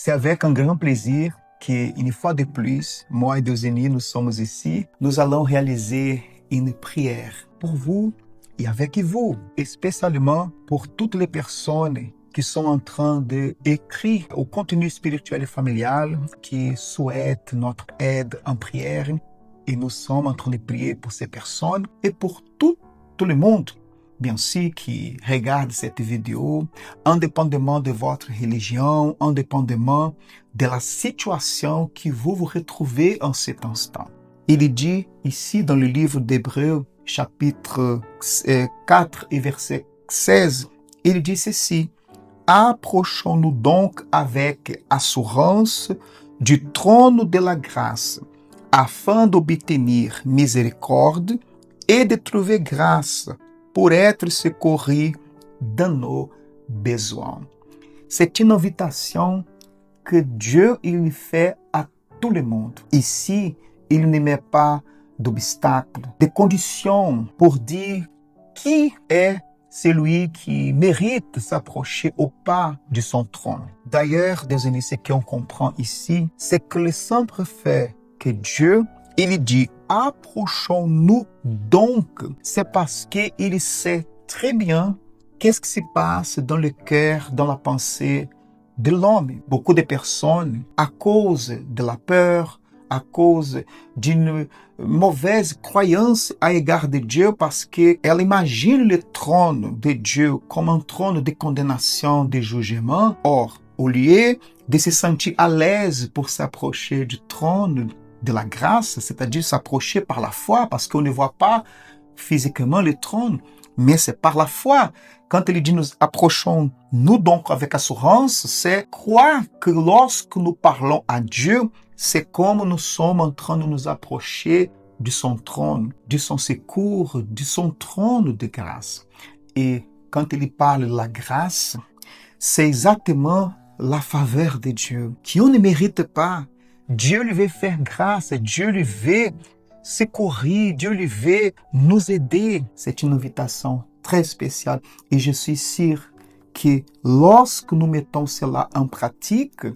C'est avec un grand plaisir que, une fois de plus, moi et Deuseni, nous sommes ici. Nous allons réaliser une prière pour vous et avec vous, spécialement pour toutes les personnes qui sont en train d'écrire au contenu spirituel et familial, qui souhaitent notre aide en prière. Et nous sommes en train de prier pour ces personnes et pour tout le monde, bien sûr, qui regarde cette vidéo, indépendamment de votre religion, indépendamment de la situation que vous vous retrouvez en cet instant. Il dit ici dans le livre d'Hébreux, chapitre 4 et verset 16, il dit ceci: « Approchons-nous donc avec assurance du trône de la grâce, afin d'obtenir miséricorde et de trouver grâce pour être secouru dans nos besoins. » C'est une invitation que Dieu il fait à tout le monde. Ici, il ne met pas d'obstacles, de conditions pour dire qui est celui qui mérite de s'approcher au pas de son trône. D'ailleurs, désolé, ce qu'on comprend ici, c'est que le simple fait que Dieu, il dit « Approchons-nous donc », c'est parce qu'il sait très bien qu'est-ce qui se passe dans le cœur, dans la pensée de l'homme. Beaucoup de personnes, à cause de la peur, à cause d'une mauvaise croyance à l'égard de Dieu, parce qu'elle imagine le trône de Dieu comme un trône de condamnation, de jugement. Or, au lieu de se sentir à l'aise pour s'approcher du trône de la grâce, c'est-à-dire s'approcher par la foi, parce qu'on ne voit pas physiquement le trône, mais c'est par la foi. Quand il dit nous approchons nous donc avec assurance, c'est croire que lorsque nous parlons à Dieu, c'est comme nous sommes en train de nous approcher de son trône, de son secours, de son trône de grâce. Et quand il parle de la grâce, c'est exactement la faveur de Dieu, qu'on ne mérite pas. Dieu lui veut faire grâce, Dieu lui veut secourir, Dieu lui veut nous aider. C'est une invitation très spéciale et je suis sûr que lorsque nous mettons cela en pratique,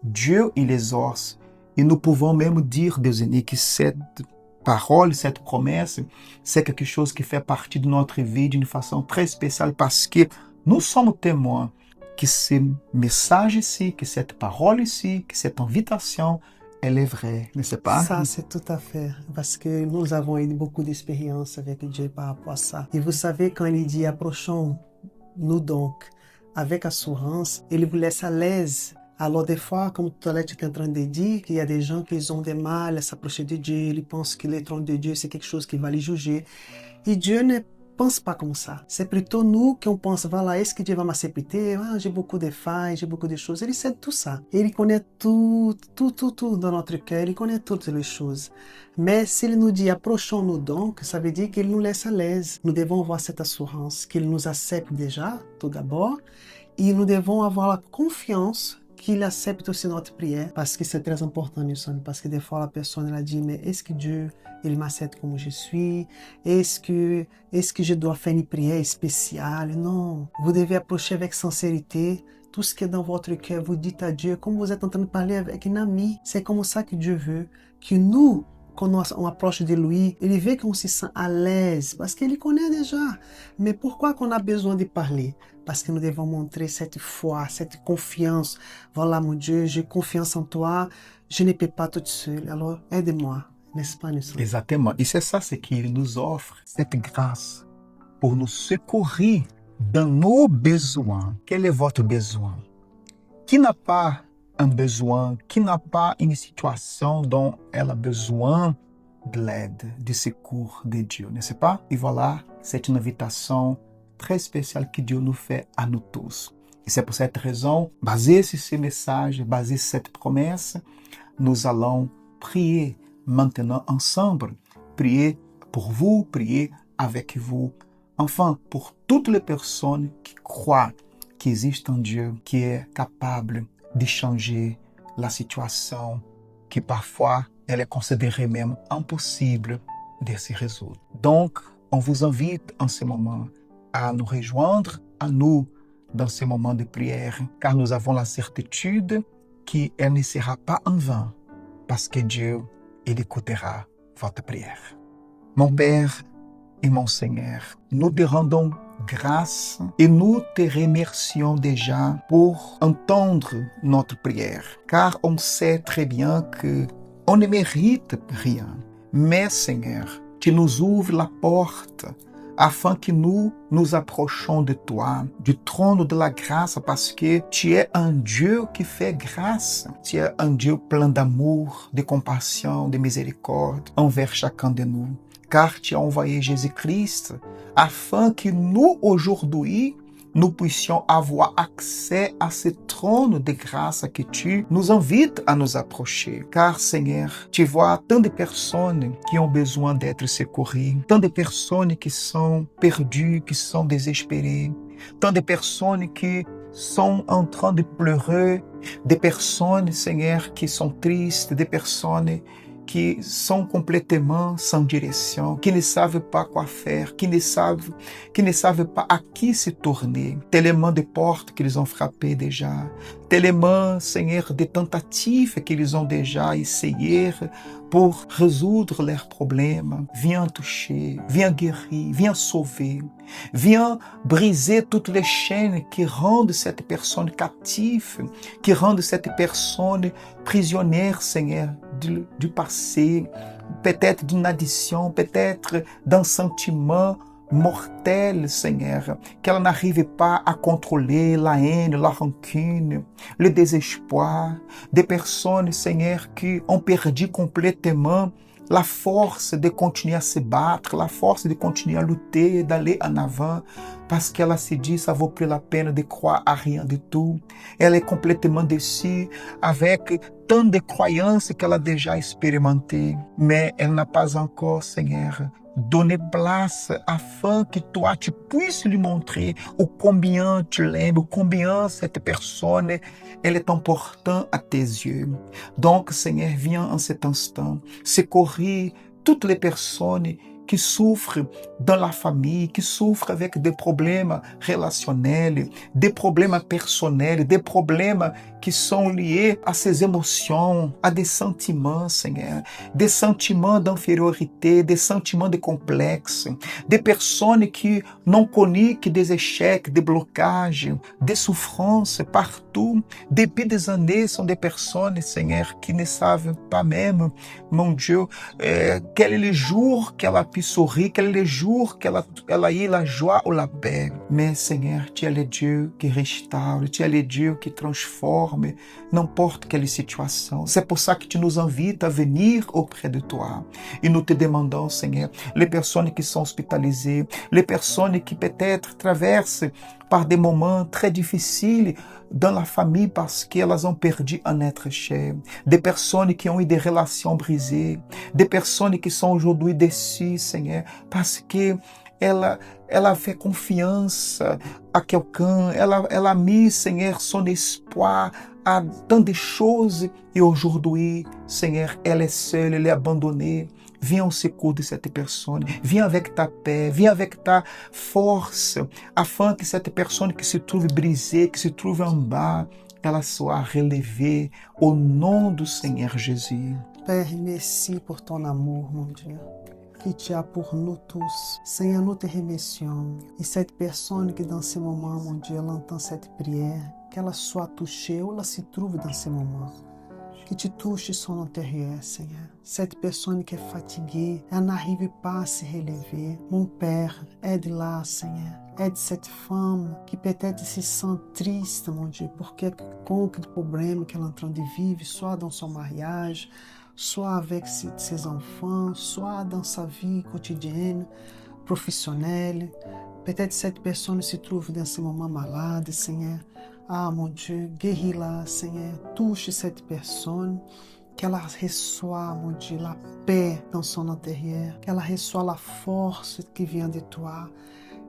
Dieu il exauce. Et nous pouvons même dire, désormais, que cette parole, cette promesse, c'est quelque chose qui fait partie de notre vie d'une façon très spéciale parce que nous sommes témoins que ce message ici, que cette parole ici, que cette invitation, elle est vraie, n'est-ce pas? Ça, c'est tout à fait, parce que nous avons eu beaucoup d'expérience avec Dieu par rapport à ça. Et vous savez, quand il dit « approchons-nous donc avec assurance », il vous laisse à l'aise. Alors des fois, comme tout à l'heure tu es en train de dire, qu'il y a des gens qui ont des mal à s'approcher de Dieu, ils pensent que le trône de Dieu, c'est quelque chose qui va les juger. Et Dieu ne pense pas comme ça. C'est plutôt nous qui on pense, voilà, est-ce que Dieu va m'accepter? Ah, j'ai beaucoup de failles, j'ai beaucoup de choses. Il sait tout ça. Il connaît tout dans notre cœur. Il connaît toutes les choses. Mais s'il nous dit, approchons-nous donc, ça veut dire qu'il nous laisse à l'aise. Nous devons avoir cette assurance qu'il nous accepte déjà, tout d'abord. Et nous devons avoir la confiance qu'il accepte aussi notre prière, parce que c'est très important, parce que des fois la personne elle a dit, mais est-ce que Dieu il m'accepte comme je suis? Est-ce que je dois faire une prière spéciale? Non, vous devez approcher avec sincérité. Tout ce qui est dans votre cœur, vous dites à Dieu, comme vous êtes en train de parler avec un ami. C'est comme ça que Dieu veut que nous, quand on approche de lui, il veut qu'on se sente à l'aise, parce qu'il connaît déjà. Mais pourquoi qu'on a besoin de parler? Parce que nous devons montrer cette foi, cette confiance. Voilà mon Dieu, j'ai confiance en toi, je ne peux pas toute seule, alors aide-moi, n'est-ce pas, Nusson? Exactement, et c'est ça ce qu'il nous offre, cette grâce pour nous secourir dans nos besoins. Quel est votre besoin? Qui n'a pas un besoin, qui n'a pas une situation dont elle a besoin de l'aide, du secours de Dieu, n'est-ce pas? Et voilà, c'est une invitation très spéciale que Dieu nous fait à nous tous. Et c'est pour cette raison, basé sur ce message, basé sur cette promesse, nous allons prier maintenant ensemble. Prier pour vous, prier avec vous. Enfin, pour toutes les personnes qui croient qu'il existe un Dieu qui est capable de changer la situation, qui parfois elle est considérée même impossible de se résoudre. Donc, on vous invite en ce moment à nous rejoindre à nous dans ce moment de prière, car nous avons la certitude qu'elle ne sera pas en vain, parce que Dieu, il écoutera votre prière. Mon Père et mon Seigneur, nous te rendons grâce et nous te remercions déjà pour entendre notre prière, car on sait très bien que on ne mérite rien. Mais Seigneur, tu nous ouvres la porte afin que nous nous approchons de toi, du trône de la grâce, parce que tu es un Dieu qui fait grâce. Tu es un Dieu plein d'amour, de compassion, de miséricorde envers chacun de nous. Car tu as envoyé Jésus-Christ afin que nous, aujourd'hui, nous puissions avoir accès à ce trône de grâce que tu nous invites à nous approcher. Car, Seigneur, tu vois tant de personnes qui ont besoin d'être secourues, tant de personnes qui sont perdues, qui sont désespérées, tant de personnes qui sont en train de pleurer, des personnes, Seigneur, qui sont tristes, des personnes qui sont complètement sans direction, qui ne savent pas quoi faire, qui ne savent pas à qui se tourner. Tellement de portes qu'ils ont frappées déjà, tellement, Seigneur, de tentatives qu'ils ont déjà essayées pour résoudre leurs problèmes. Viens toucher, viens guérir, viens sauver, viens briser toutes les chaînes qui rendent cette personne captive, qui rendent cette personne prisonnière, Seigneur, du passé, peut-être d'une addiction, peut-être d'un sentiment mortel, Seigneur, qu'elle n'arrive pas à contrôler, la haine, la rancune, le désespoir, des personnes, Seigneur, qui ont perdu complètement la force de continuer à se battre, la force de continuer à lutter, d'aller en avant, parce qu'elle se dit, ça vaut plus la peine de croire à rien du tout. Elle est complètement déçue avec tant de croyances qu'elle a déjà expérimentées, mais elle n'a pas encore, Seigneur, donné place afin que toi, tu puisses lui montrer combien tu l'aimes, combien cette personne, elle est importante à tes yeux. Donc, Seigneur, viens en cet instant secourir toutes les personnes qui souffrent dans la famille, qui souffrent avec des problèmes relationnels, des problèmes personnels, des problèmes qui sont liés à ces émotions, à des sentiments, Seigneur, des sentiments d'infériorité, des sentiments de complexe, des personnes qui n'ont connu que des échecs, des blocages, des souffrances partout. Depuis des années, sont des personnes, Seigneur, qui ne savent pas même, mon Dieu, quel est le jour qu'elle a pu sourire, quel est le jour qu'elle a eu la joie ou la paix. Mais, Seigneur, tu es le Dieu qui restaure, tu es le Dieu qui transforme n'importe quelle situation. C'est pour ça que tu nous invites à venir auprès de toi. Et nous te demandons, Seigneur, les personnes qui sont hospitalisées, les personnes qui peut-être traversent par des moments très difficiles dans la famille parce qu'elles ont perdu un être cher, des personnes qui ont eu des relations brisées, des personnes qui sont aujourd'hui déçues, Seigneur, parce que elle a fait confiance à quelqu'un, elle a mis, Seigneur, son espoir à tant de choses et aujourd'hui, Seigneur, elle est seule, elle est abandonnée. Viens au secours de cette personne, viens avec ta paix, viens avec ta force, afin que cette personne qui se trouve brisée, qui se trouve en bas, elle soit relevée au nom du Seigneur Jésus. Père, merci pour ton amour, mon Dieu, que tu as pour nous tous. Seigneur, nous te remercions. Et cette personne qui dans ce moment, mon Dieu, elle entend cette prière, qu'elle soit touchée ou elle se trouve dans ce moment. Que tu touches son intérieur, Seigneur. Cette personne qui est fatiguée, elle n'arrive pas à se relever. Mon Père, aide-la, Seigneur. Aide cette femme qui peut-être se sent triste, mon Dieu, pour quelconque problème qu'elle est en train de vivre, soit dans son mariage, soit avec ses enfants, soit dans sa vie quotidienne, professionnelle. Peut-être cette personne se trouve dans ce moment malade, Seigneur. Ah, mon Dieu, guéris-la, Seigneur. Touche cette personne. Qu'elle reçoive, mon Dieu, la paix dans son intérieur. Qu'elle reçoive la force qui vient de toi.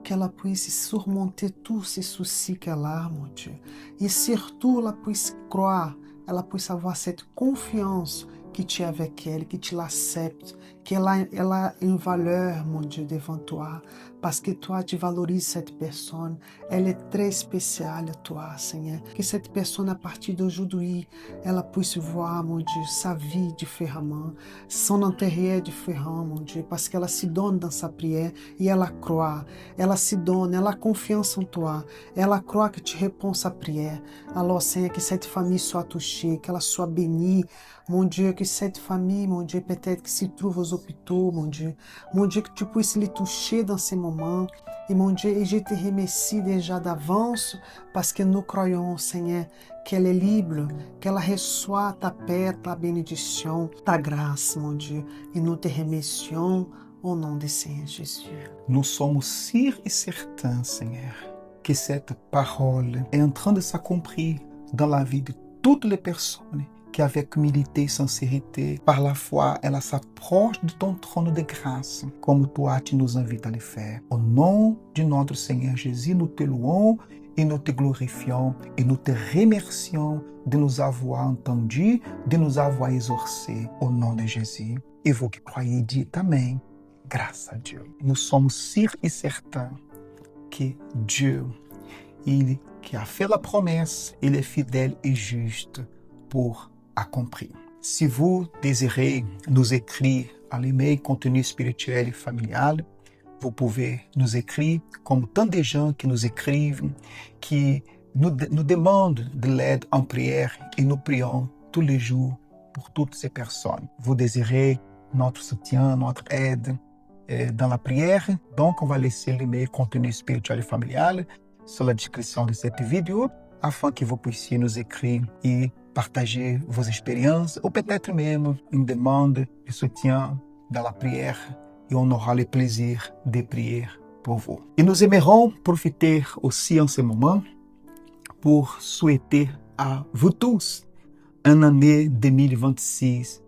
Qu'elle puisse surmonter tous ces soucis qu'elle a, mon Dieu. Et surtout, elle puisse croire, elle puisse avoir cette confiance que tu es avec elle, que tu l'acceptes, qu'elle a une valeur, mon Dieu, devant toi, parce que toi, tu valorises cette personne. Elle est très spéciale, toi, Seigneur. Que cette personne, à partir d'aujourd'hui, elle puisse voir, mon Dieu, sa vie différemment, son intérieur différent, mon Dieu, parce qu'elle se donne dans sa prière et elle croit. Elle se donne, elle a confiance en toi. Elle croit que tu réponds sa prière. Alors, Seigneur, que cette famille soit touchée, qu'elle soit bénie. Mon Dieu, que cette famille, mon Dieu, peut-être qui se trouve aux hôpitaux, mon Dieu, que tu puisses les toucher dans ces moments. Et mon Dieu, et je te remercie déjà d'avance parce que nous croyons, Seigneur, qu'elle est libre, qu'elle reçoit ta paix, ta bénédiction, ta grâce, mon Dieu. Et nous te remercions au nom de Seigneur Jésus. Nous sommes sûrs et certains, Seigneur, que cette parole est en train de s'accomplir dans la vie de toutes les personnes qui, avec humilité et sincérité, par la foi, elles s'approchent de ton trône de grâce, comme toi tu nous invites à le faire. Au nom de notre Seigneur Jésus, nous te louons et nous te glorifions et nous te remercions de nous avoir entendus, de nous avoir exaucés au nom de Jésus. Et vous qui croyez, dites Amen. Grâce à Dieu. Nous sommes sûrs et certains que Dieu, il qui a fait la promesse, il est fidèle et juste pour accomplir. Si vous désirez nous écrire à l'email contenu spirituel et familial, vous pouvez nous écrire comme tant de gens qui nous écrivent, qui nous demandent de l'aide en prière et nous prions tous les jours pour toutes ces personnes. Vous désirez notre soutien, notre aide dans la prière, donc on va laisser l'email contenu spirituel et familial sur la description de cette vidéo afin que vous puissiez nous écrire et partager vos expériences ou peut-être même une demande de soutien dans la prière et on aura le plaisir de prier pour vous. Et nous aimerons profiter aussi en ce moment pour souhaiter à vous tous une année 2026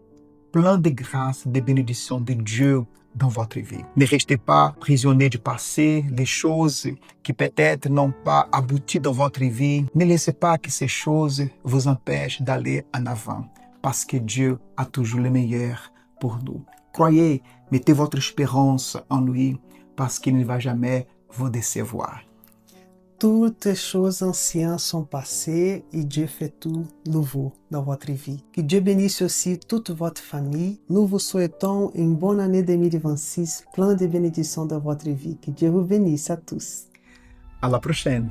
plein de grâce, de bénédictions de Dieu dans votre vie. Ne restez pas prisonniers du passé, les choses qui peut-être n'ont pas abouti dans votre vie. Ne laissez pas que ces choses vous empêchent d'aller en avant, parce que Dieu a toujours le meilleur pour nous. Croyez, mettez votre espérance en lui, parce qu'il ne va jamais vous décevoir. Toutes les choses anciennes sont passées et Dieu fait tout nouveau dans votre vie. Que Dieu bénisse aussi toute votre famille. Nous vous souhaitons une bonne année 2026, plein de bénédictions dans votre vie. Que Dieu vous bénisse à tous. À la prochaine.